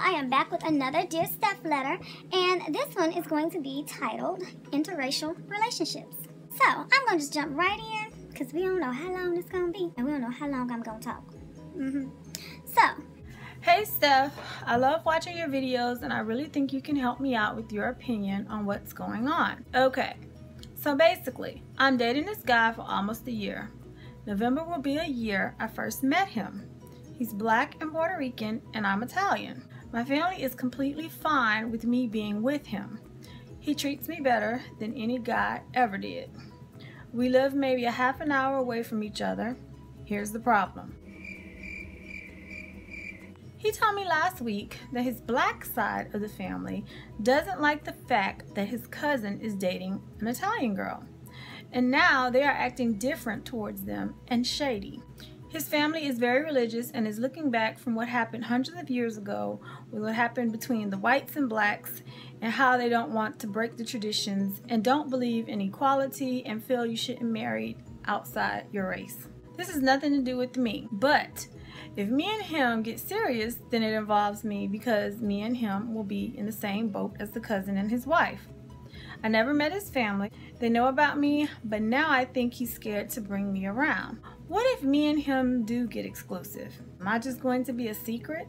I am back with another Dear Steph letter, and this one is going to be titled Interracial Relationships. So, I'm going to just jump right in, because we don't know how long it's going to be, and we don't know how long I'm going to talk. So, hey Steph, I love watching your videos, and I really think you can help me out with your opinion on what's going on. Okay, so basically, I'm dating this guy for almost a year. November will be a year I first met him. He's black and Puerto Rican, and I'm Italian. My family is completely fine with me being with him. He treats me better than any guy ever did. We live maybe a half an hour away from each other. Here's the problem. He told me last week that his black side of the family doesn't like the fact that his cousin is dating an Italian girl. And now they are acting different towards them and shady. His family is very religious and is looking back from what happened hundreds of years ago with what happened between the whites and blacks and how they don't want to break the traditions and don't believe in equality and feel you shouldn't marry outside your race. This has nothing to do with me, but if me and him get serious, then it involves me because me and him will be in the same boat as the cousin and his wife. I never met his family. They know about me, but now I think he's scared to bring me around. What if me and him do get exclusive? Am I just going to be a secret?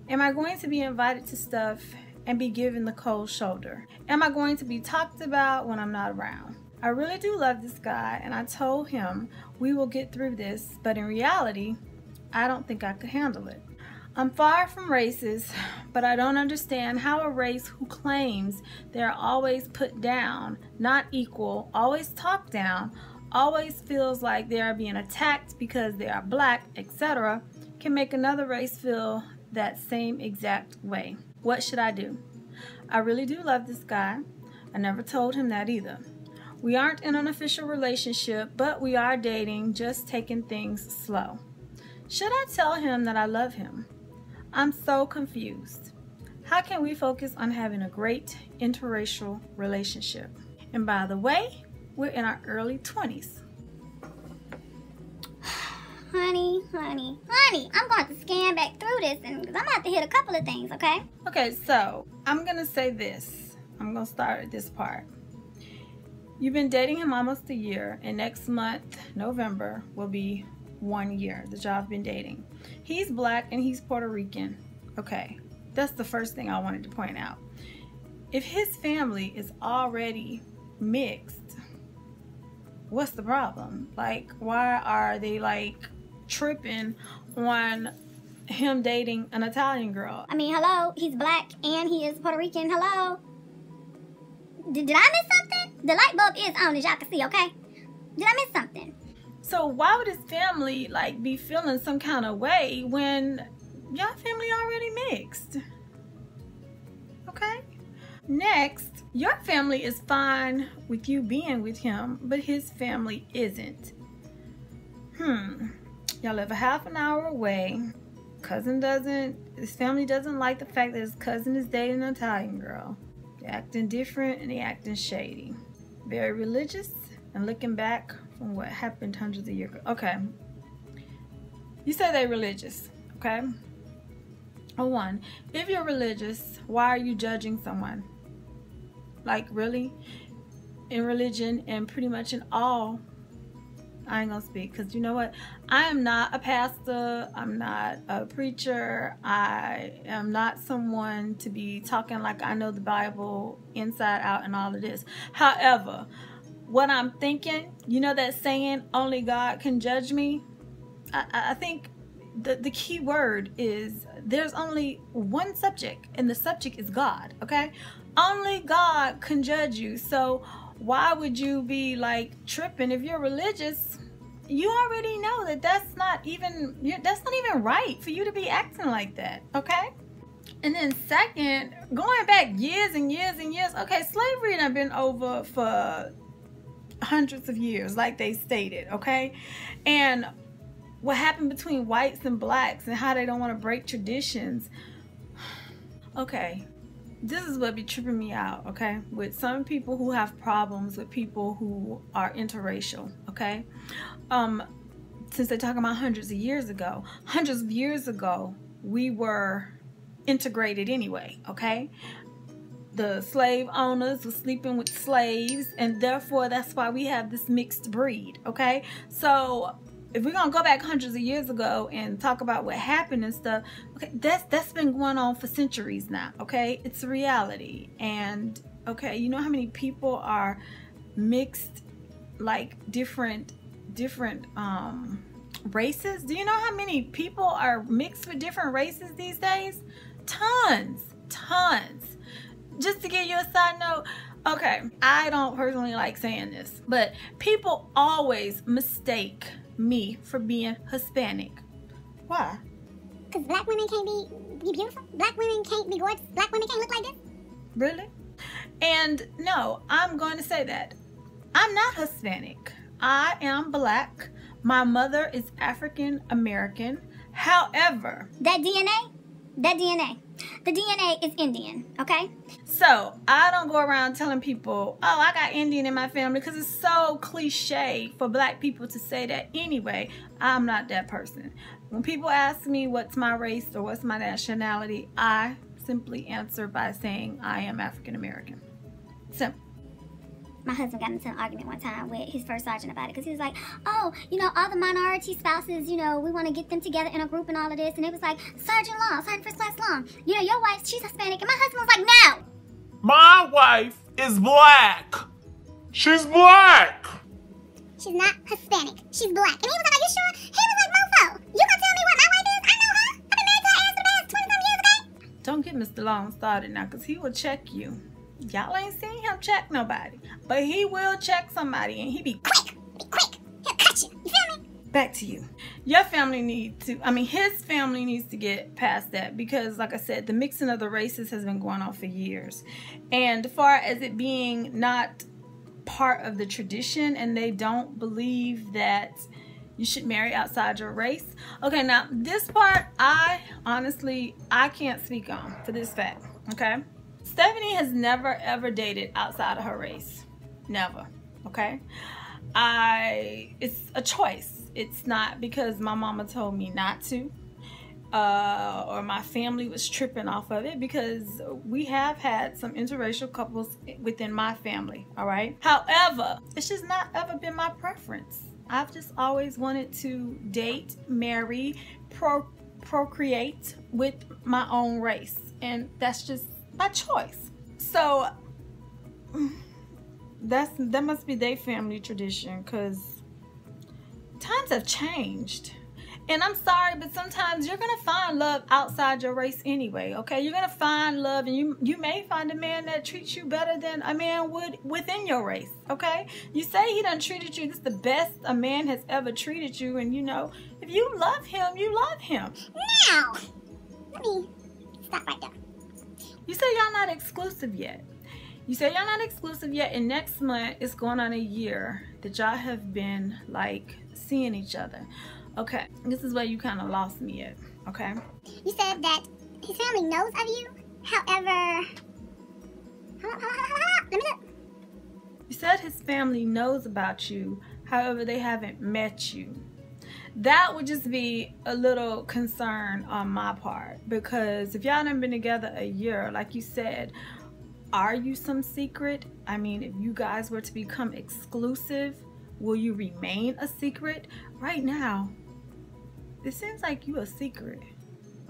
Am I going to be invited to stuff and be given the cold shoulder? Am I going to be talked about when I'm not around? I really do love this guy, and I told him we will get through this, but in reality, I don't think I could handle it. I'm far from racist, but I don't understand how a race who claims they are always put down, not equal, always talked down, always feels like they are being attacked because they are black, etc., can make another race feel that same exact way. What should I do? I really do love this guy. I never told him that either. We aren't in an official relationship, but we are dating, just taking things slow. Should I tell him that I love him? I'm so confused. How can we focus on having a great interracial relationship? And by the way, we're in our early 20s. honey, I'm going to scan back through this, and I'm about to hit a couple of things, okay? Okay, so I'm going to say this. I'm going to start at this part. You've been dating him almost a year, and next month, November, will be 1 year that y'all have been dating. He's black and he's Puerto Rican. Okay, that's the first thing I wanted to point out. If his family is already mixed, what's the problem? Like, why are they like tripping on him dating an Italian girl? I mean, hello, he's black and he is Puerto Rican. Hello? Did I miss something? The light bulb is on, as y'all can see, okay? Did I miss something? So why would his family like be feeling some kind of way when your family already mixed? Okay. Next, your family is fine with you being with him, but his family isn't. Y'all live a half an hour away. His family doesn't like the fact that his cousin is dating an Italian girl. They're acting different and they're acting shady. Very religious and looking back from what happened hundreds of years ago. Okay. You say they're religious, okay? One, if you're religious, why are you judging someone? Like, really? In religion and pretty much in all, I ain't gonna speak, because you know what? I am not a pastor. I'm not a preacher. I am not someone to be talking like I know the Bible inside out and all of this. However, what I'm thinking, you know that saying, only God can judge me? I think the key word is there's only one subject, and the subject is God, okay? Only God can judge you. So why would you be like tripping? If you're religious, you already know that that's not even right for you to be acting like that, okay? And then second, going back years and years and years, okay, slavery done been over for hundreds of years, like they stated, okay? And what happened between whites and blacks and how they don't want to break traditions. Okay, this is what be tripping me out, okay? With some people who have problems with people who are interracial, okay? Since they're talking about hundreds of years ago, we were integrated anyway, okay? The slave owners were sleeping with slaves, and therefore that's why we have this mixed breed, okay? So if we're gonna go back hundreds of years ago and talk about what happened and stuff, okay, that's been going on for centuries now, okay? It's a reality. And okay, you know how many people are mixed, like different races? Do you know how many people are mixed with different races these days? Tons. Just to give you a side note, okay, I don't personally like saying this, but people always mistake me for being Hispanic. Why? Because black women can't be beautiful. Black women can't be gorgeous. Black women can't look like this. Really? And no, I'm going to say that I'm not Hispanic. I am black. My mother is African American. However, the DNA is Indian, okay? So I don't go around telling people, oh, I got Indian in my family, because it's so cliche for black people to say that anyway. I'm not that person. When people ask me what's my race or what's my nationality, I simply answer by saying I am African American. Simple. My husband got into an argument one time with his first sergeant about it, because he was like, oh, you know, all the minority spouses, you know, we want to get them together in a group and all of this. And it was like, Sergeant First Class Long, you know, your wife, she's Hispanic. And my husband was like, no. My wife is black. She's black. She's not Hispanic. She's black. And he was like, are you sure? He was like, mofo, you gonna tell me what my wife is? I know her. I've been married to her ass for the past 20-something years, okay? Don't get Mr. Long started now, because he will check you. Y'all ain't seen him check nobody, but he will check somebody, and he be quick. He'll cut you. You feel me? Back to you. Your family his family needs to get past that, because like I said, the mixing of the races has been going on for years. And as far as it being not part of the tradition, and they don't believe that you should marry outside your race. Okay, now this part, I can't speak on for this fact, okay? Stephanie has never ever dated outside of her race. Never. Okay? It's a choice. It's not because my mama told me not to, or my family was tripping off of it, because we have had some interracial couples within my family, all right? However, it's just not ever been my preference. I've just always wanted to date, marry, procreate with my own race, and that's just my choice. So that must be their family tradition, because times have changed. And I'm sorry, but sometimes you're gonna find love outside your race anyway, okay? You're gonna find love, and you may find a man that treats you better than a man would within your race, okay? You say he done treated you, this is the best a man has ever treated you, and you know, if you love him, you love him. Now, let me stop right there. You say y'all not exclusive yet. You say y'all not exclusive yet, and next month it's going on a year that y'all have been like seeing each other. Okay, this is where you kind of lost me at, okay? You said that his family knows of you, however... Let me look. You said his family knows about you, however they haven't met you. That would just be a little concern on my part, because if y'all done been together a year, like you said, are you some secret? I mean, if you guys were to become exclusive, will you remain a secret? Right now, it seems like you a secret,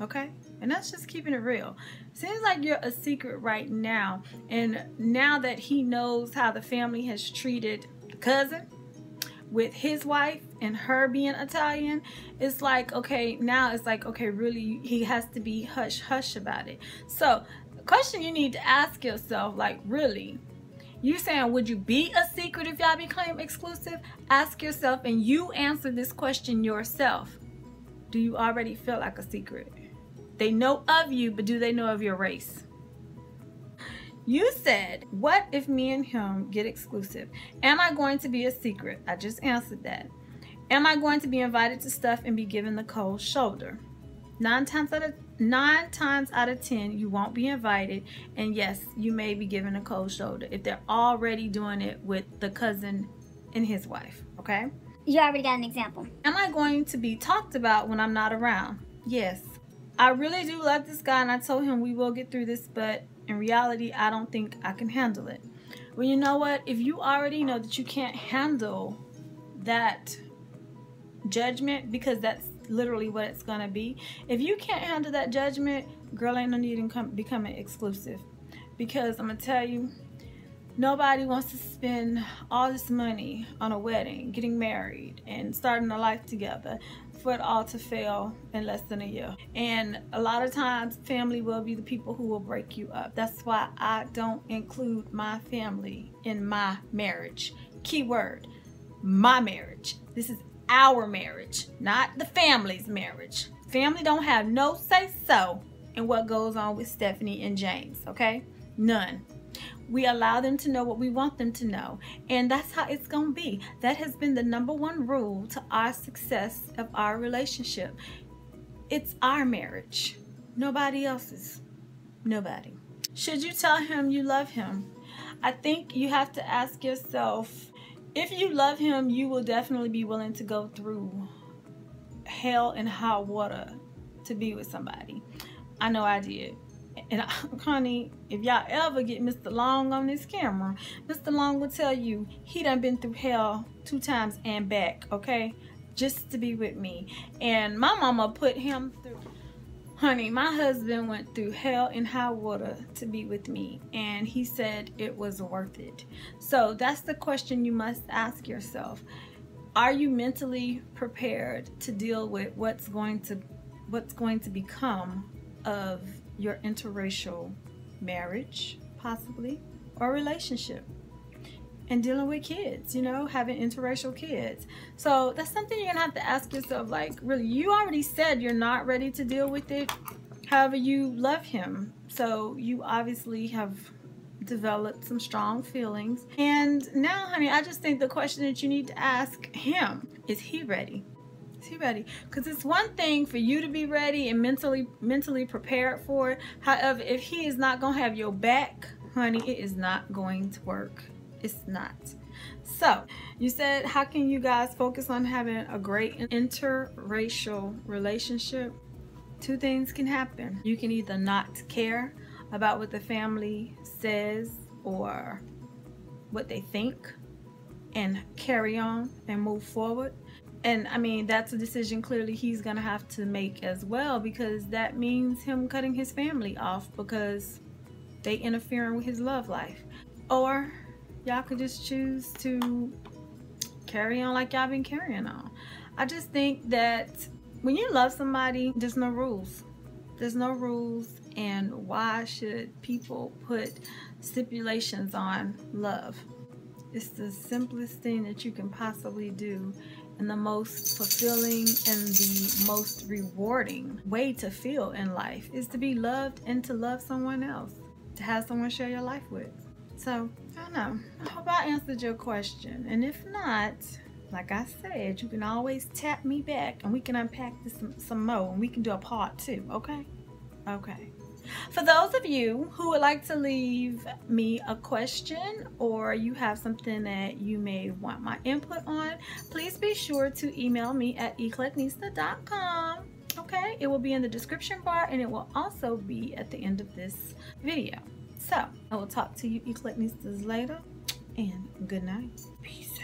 okay? And that's just keeping it real. Seems like you're a secret right now. And now that he knows how the family has treated the cousin with his wife and her being Italian, it's like, okay, now it's like, okay, really, he has to be hush-hush about it. So the question you need to ask yourself, like, really, you saying, would you be a secret if y'all became exclusive? Ask yourself, and you answer this question yourself. Do you already feel like a secret? They know of you, but do they know of your race? You said, what if me and him get exclusive? Am I going to be a secret? I just answered that. Am I going to be invited to stuff and be given the cold shoulder? 9 times out of 10, you won't be invited, and yes, you may be given a cold shoulder if they're already doing it with the cousin and his wife, okay? You already got an example. Am I going to be talked about when I'm not around? Yes. I really do love this guy, and I told him we will get through this, but in reality, I don't think I can handle it. Well, you know what? If you already know that you can't handle that judgment, because that's literally what it's gonna be. If you can't handle that judgment, girl, ain't no need in becoming exclusive. Because I'm gonna tell you, nobody wants to spend all this money on a wedding, getting married, and starting a life together for it all to fail in less than a year. And a lot of times, family will be the people who will break you up. That's why I don't include my family in my marriage. Keyword, my marriage. This is our marriage, not the family's marriage. Family don't have no say-so in what goes on with Stephanie and James, okay? None. We allow them to know what we want them to know, and that's how it's gonna be. That has been the #1 rule to our success of our relationship. It's our marriage, nobody else's. Nobody. Should you tell him you love him? I think you have to ask yourself, if you love him, you will definitely be willing to go through hell and high water to be with somebody. I know I did. And honey, if y'all ever get Mr. Long on this camera, Mr. Long will tell you he done been through hell 2 times and back, okay? Just to be with me. And my mama put him through. Honey, my husband went through hell and high water to be with me, and he said it was worth it. So that's the question you must ask yourself. Are you mentally prepared to deal with what's going to become of your interracial marriage, possibly, or relationship, and dealing with kids, you know, having interracial kids? So that's something you're gonna have to ask yourself, like, really, you already said you're not ready to deal with it. However, you love him, so you obviously have developed some strong feelings. And now, honey, I just think the question that you need to ask him, is he ready? Is he ready? Because it's one thing for you to be ready and mentally prepared for it. However, if he is not going to have your back, honey, it is not going to work. It's not. So, you said, how can you guys focus on having a great interracial relationship? 2 things can happen. You can either not care about what the family says or what they think and carry on and move forward. And I mean, that's a decision clearly he's gonna have to make as well, because that means him cutting his family off because they interfering with his love life. Or y'all could just choose to carry on like y'all been carrying on. I just think that when you love somebody, there's no rules. There's no rules, and why should people put stipulations on love? It's the simplest thing that you can possibly do, and the most fulfilling and the most rewarding way to feel in life is to be loved and to love someone else, to have someone share your life with. So, I don't know. I hope I answered your question. And if not, like I said, you can always tap me back and we can unpack this some more, and we can do a part 2, okay? Okay. For those of you who would like to leave me a question, or you have something that you may want my input on, please be sure to email me at EclecticNista.com. Okay, it will be in the description bar, and it will also be at the end of this video. So I will talk to you EclecticNistas later, and good night. Peace.